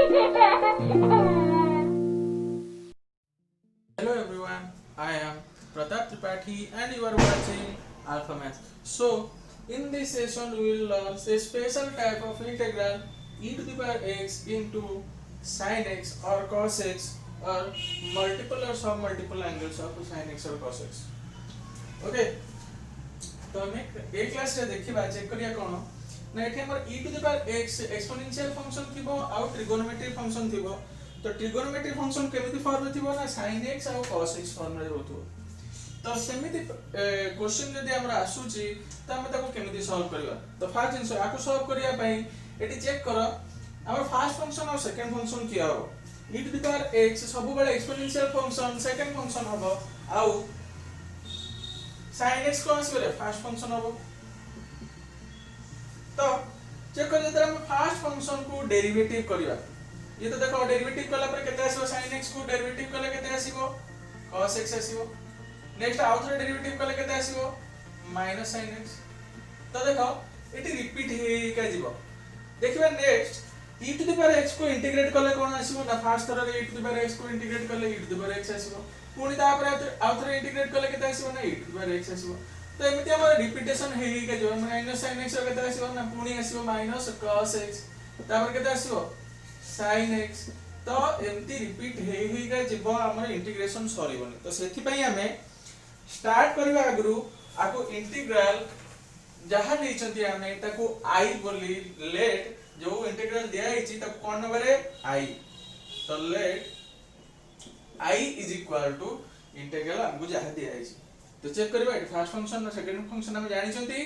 Hello everyone, I am Pratap Tripathi and you are watching Alpha Math. So, in this session we will learn a special type of integral e to the power x into sin x or cos x or multiple or sum multiple angles of sin x or cos x. Okay, तो हमें ए class रे देखिबा check करिया कोन ना एठी हमर e to the power x exponential function थिबो आ ट्रिगोनोमेट्रिक फंक्शन थिबो तो ट्रिगोनोमेट्रिक फंक्शन केमिति फॉर्म रे थिबो ना sin x आ cos x फॉर्म रे होतो तो सेमिति क्वेश्चन जदि हमरा आसुची त हम ताको केमिति सॉल्व करबा तो फर्स्ट जिंस आको सॉल्व करिया पई एठी चेक करो हमर फर्स्ट फंक्शन और सेकंड फंक्शन किया हो e to the power x सब बेले एक्सपोनेंशियल फंक्शन सेकंड फंक्शन हबो आउ sin x को आसबे फर्स्ट फंक्शन हबो तो चेक कर जदि हम फर्स्ट फंक्शन को डेरिवेटिव करिया ये तो देखो डेरिवेटिव कला पर केते आसीबो sin x को डेरिवेटिव कले केते आसीबो cos x आसीबो नेक्स्ट आउथर डेरिवेटिव कले केते आसीबो माइनस sin x तो देखो एटी रिपीट हे का जीवो देखिबा next e to the power x को इंटीग्रेट कले कोन आसीबो ना फर्स्ट तरह e to the power x को इंटीग्रेट कले e to the power x आसीबो पुनी ता पर आउथर इंटीग्रेट कले केते आसीबो ना e to the power x आसीबो तो एमिति हमर रिपीटेशन हे का जो माइनस sin x केते आसीबो ना पुनी आसीबो माइनस cos x तापर केते आसीबो sin x तो एमती रिपीट हे का जीव हमर इंटीग्रेशन सरीबनी तो सेथि पई हमें स्टार्ट करबा अगरु आको इंटीग्रल जहां नैचंती हमें ताको i बोली लेट जो इंटीग्रल दिया हिची ताको कोन नंबर है i तो let i is equal to integral हमको जहां दिया हिची तो चेक करबा फर्स्ट फंक्शन और सेकंड फंक्शन हम जानि छंती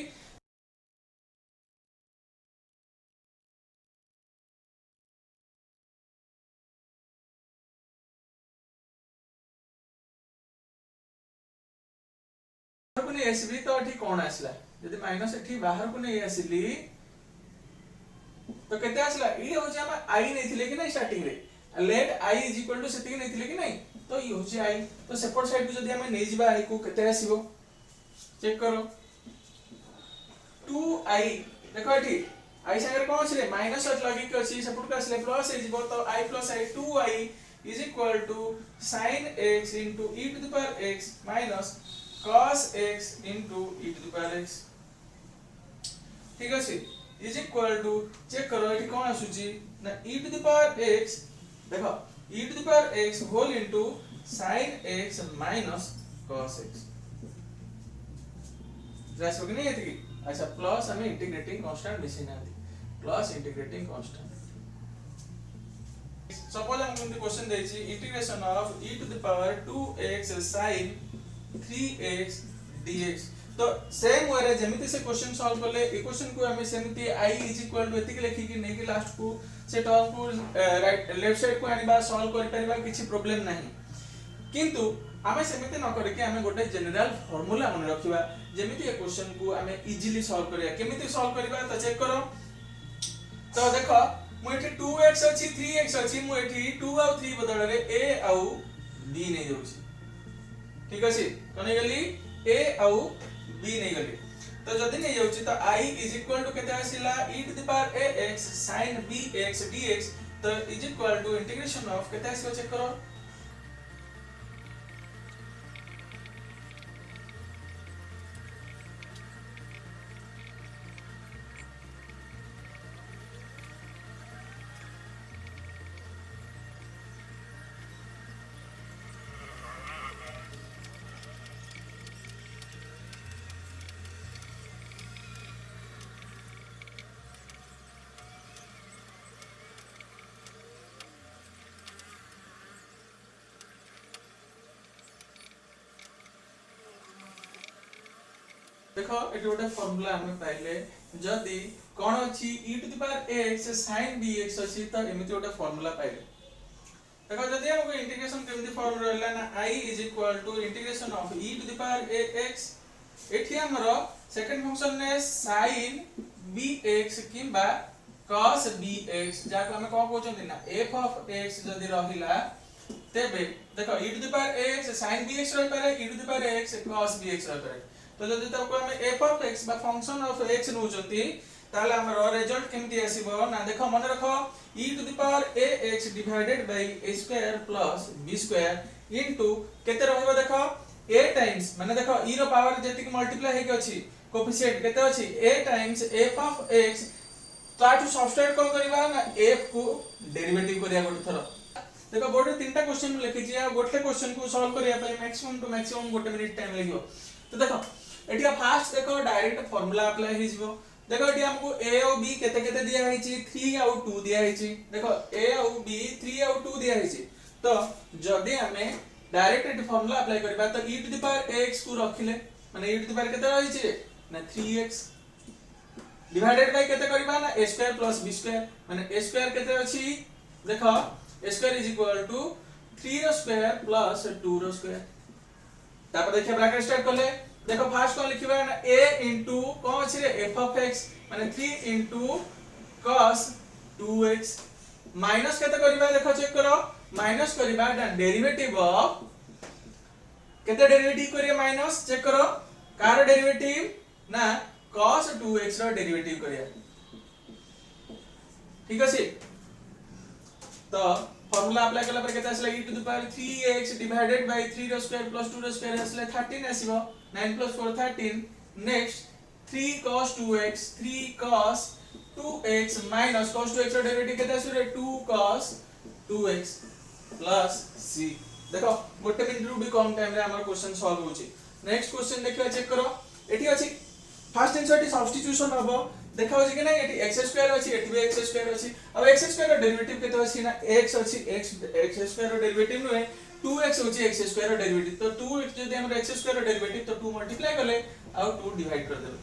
को नहीं आसीबी तो एठी कोन आसला यदि माइनस एठी बाहर को नहीं आसीली तो केते आसला ई हो जे हम i नैथिले कि नहीं स्टार्टिंग रे let i is equal to setting नैथिले कि नहीं तो ई हो जे i तो सेपट साइड को जदि हम नै जिबा i को केते आसीबो चेक करो 2i देखो एठी i संगे कोन आसीले माइनस लगी के अछि सेपट को आसीले प्लस हे जिवो तो i plus i 2i is equal to sin x into e to the power x minus cos x into e to the power x ठीक अछि इज इक्वल टू चेक करो एठी कोन आसुची ना e to the power x देखो e to the power x whole into sin x minus cos x जैसे कि नहीं है कि अच्छा प्लस हमें इंटीग्रेटिंग कांस्टेंट मिसिंग है प्लस इंटीग्रेटिंग कांस्टेंट सपोज हम को क्वेश्चन देछि integration of e to the power 2x sin 3x dx तो सेम वे रे जेमिति से क्वेश्चन सॉल्व करले इक्वेशन को हमें सेमिति i इज इक्वल टू एतिक लिखि कि नै कि लास्ट को से टर्म को राइट लेफ्ट साइड को आनिबा सॉल्व कर परिबा किछि प्रॉब्लम नाही किंतु हमें सेमिति न करे कि हमें गोटे जनरल फार्मूला मन रखिबा जेमिति ए क्वेश्चन को हमें इजीली सॉल्व करिया केमिति सॉल्व करिबा तो चेक करो तो देखो मु एठी 2x अछि 3x अछि मु एठी 2 और 3 बदल रे a और b नै जाउछि ठीक अछि कने गेली a और b नै गेली तो जदी नै जाउछि तो i इज इक्वल टू केते आसिला e to the power ax sin bx dx तो is equal to integration of केते आसिबो चेक करो देखो एटी गोटे फार्मूला हमें पाइले जदी कोन अछि e to the power x sin bx अछि त एमिति गोटे फार्मूला पाइले देखो जदी हमको इंटीग्रेशन केमिति फॉर्म रहला ना i is equal to integration of e to the power ax एठी हमरो सेकंड फंक्शन ने sin bx किबा cos bx जाको हमें को कहउछन ना f of x जदी रहिला तेबे देखो e to the power ax sin bx रहि पारे e to the power x cos bx रहि पारे तो जदि तको हम f of x बा फंक्शन ऑफ x नउचंती ताले हमर रिजल्ट केमती आसीबो ना देखो मन रखो e to the power ax divided by a square plus b square into केते रहइबो देखो a टाइम्स माने देखो e रो पावर जेति मल्टीप्लाई हे के अछि कोएफिशिएंट केते अछि a times f of x ताटू सब्स्टिट्यूट कोन करबा ना f को डेरिवेटिव करिया गोटे थरो देखो बोर्ड तीनटा क्वेश्चन लिखि छी आ गोटे क्वेश्चन को सॉल्व करिया पे मैक्सिमम टू मैक्सिमम गोटे मिनिट टाइम लागियो तो देखो एटिया फास्ट देखो डायरेक्ट फार्मूला अप्लाई हे जिवो देखो एटी हमको a और b केते केते दिया है छी 3 और 2 दिया है छी देखो a और b 3 और 2 दिया है छी तो जदी हमें डायरेक्ट एटी फार्मूला अप्लाई करबा तो e to the power ax को रखिले माने e टू द पावर केते रही छी ना 3x डिवाइडेड बाय केते करबा ना a square plus b square माने a स्क्वायर केते अछि देखो a square is equal to 3 rho square plus 2 rho square तापर देखिए ब्रैकेट स्टार्ट करले देखो फास्ट को लिखिबा ना a into कोन अछि रे f of x माने 3 into cos 2x माइनस केते करबा देखो चेक करो माइनस करबा ना डेरिवेटिव ऑफ केते डेरिवेटिव करिया माइनस चेक करो कार डेरिवेटिव ना cos 2x रो डेरिवेटिव करिया ठीक अछि तो फार्मूला अप्लाई करला पर केते आसला e to the power 3x divided by 3 rho square plus 2 rho square आसला 13 आसीबो 9 plus 4 13 next 3 cos 2x 3 cos 2x minus cos 2x रो डेरिवेटिव केते आसुरे 2 cos 2x plus c देखो गोटे मिनिट रु भी कम टाइम रे हमर क्वेश्चन सॉल्व होची नेक्स्ट क्वेश्चन देखियो चेक करो एठी अछि फर्स्ट आंसर टी सब्स्टिट्यूशन हबो देखा होची कि नै एठी x स्क्वायर अछि एठी भी x स्क्वायर अछि अब x स्क्वायर रो डेरिवेटिव केते अछि ना x अछि x स्क्वायर रो डेरिवेटिव नु 2x होची x स्क्वायर रो डेरिवेटिव तो 2x जदि हमर x स्क्वायर रो डेरिवेटिव तो 2 मल्टीप्लाई करले आ 2 डिवाइड कर देबे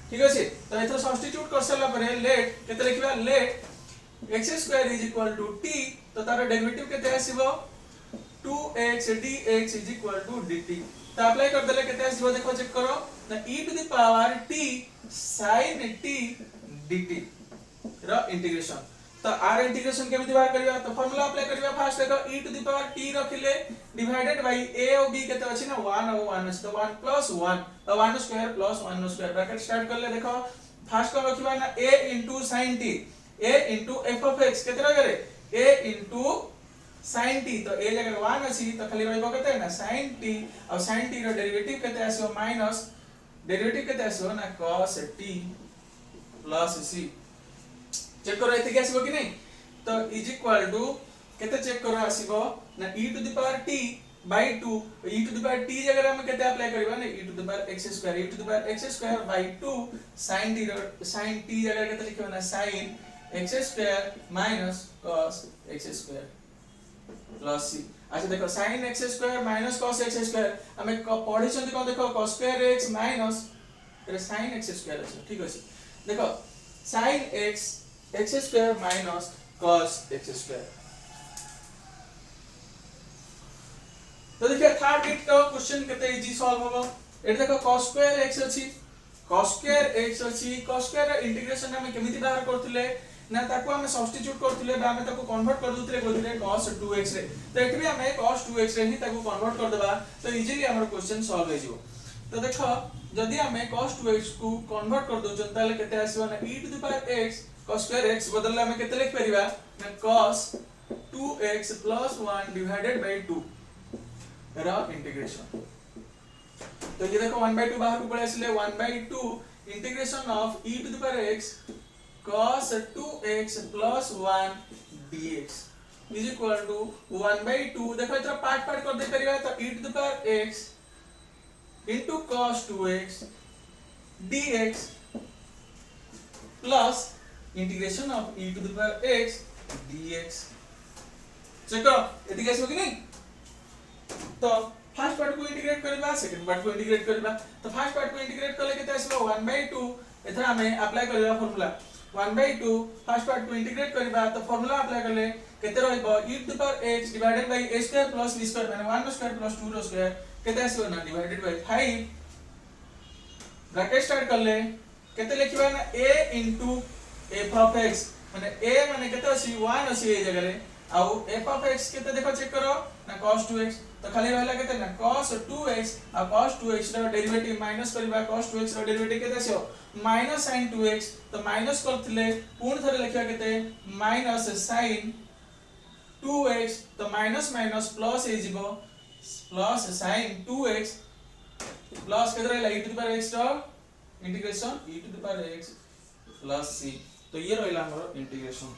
ठीक अछि तो एथरो सब्स्टिट्यूट कर सला परे लेट केते लिखबा let x square is equal to t तो तार डेरिवेटिव केते आसीबो 2x dx is equal to dt तो अप्लाई कर देले केते आसीबो देखो चेक करो ना e to the power t sin t dt रो इंटीग्रेशन तो r इंटीग्रेशन केमिति बाहर करिया तो फार्मूला अप्लाई करिया फास्ट देखो e to the power t रखिले डिवाइडेड बाय a और b केते अछि ना 1 और 1 अछि तो 1 प्लस 1 तो 1 square plus 1 square bracket start करले देखो फास्ट को रखिबा ना a sin t a f of x केते रह गले a sin t तो a जगह 1 अछि तो खाली रहइबो केते ना sin t और sin t रो डेरिवेटिव केते आसीबो माइनस डेरिवेटिव केते आसीबो ना cos t plus c check करो एते के आसीबो कि नै तो इज इक्वल टू केते चेक करो आसीबो ना e to the power t by 2 e to the power t जगह हम केते अप्लाई करबा ना e to the power x square e to the power x square by 2 sin t जगह केते लिखबा ना sin x square minus cos x square plus c अच्छा देखो sin x square minus cos x square हमें पढि छथि कोन देखो cos square x minus sin x square अछि ठीक अछि देखो sin x square minus cos x square तो देखिए थर्ड बिट का क्वेश्चन केते इजी सॉल्व होबो एट देखो cos स्क्वायर x अछि cos स्क्वायर x अछि cos स्क्वायर इंटीग्रेशन हम केमिति बाहर करथिले ना ताको हम सब्स्टिट्यूट करथिले बा हम ताको कन्वर्ट कर दुथिले कोथिले cos 2x रे तो एठी भी हम cos 2x रे ही ताको कन्वर्ट कर देबा तो इजीली हमर क्वेश्चन सॉल्व हो जिवो तो देखो जदि हम cos 2x को कन्वर्ट कर दो जन ताले केते आसीबो ना e to the power x cos square x बदलले हम केते लिख परिबा ना cos 2x + 1 डिवाइडेड बाय 2 रा इंटीग्रेशन तो ये देखो 1/2 बाहर को पड़े इसलिए 1/2 integration of e to the power x cos 2x + 1 dx is equal to 1/2 देखो इतना पार्ट कर दे परिबा तो e to the power x into cos 2x dx plus integration of e to the power x dx check करो एति कैसे होगी नहीं तो फर्स्ट पार्ट को इंटीग्रेट करबा सेकंड पार्ट को इंटीग्रेट करबा तो फर्स्ट पार्ट को इंटीग्रेट करले केते आसीबो 1/2 एथरा हमें अप्लाई करबा फार्मूला 1/2 फर्स्ट पार्ट को इंटीग्रेट करबा तो फार्मूला अप्लाई करले केते रहइबो e to the power x divided by a square plus b square माने 1 स्क्वायर प्लस 2 स्क्वायर केते आसीबो ना डिवाइडेड बाय 5 ब्रैकेट स्टार्ट करले केते लिखिबा ना a into f of x माने a माने केते अछि 1 अछि ए जगह रे आउ f of x केते देखो चेक करो ना cos 2x तो खाली रहला केते ना cos 2x आ cos 2x रो डेरिवेटिव माइनस करबा cos 2x रो डेरिवेटिव केते आसीओ माइनस sin 2x तो माइनस करथिले पुन थरे लिखिया केते माइनस sin 2x तो माइनस माइनस प्लस हे जिवो प्लस sin 2x प्लस केते रहला e to the power x रो integration e to the power x plus c तो ये रहला हमरो इंटीग्रेशन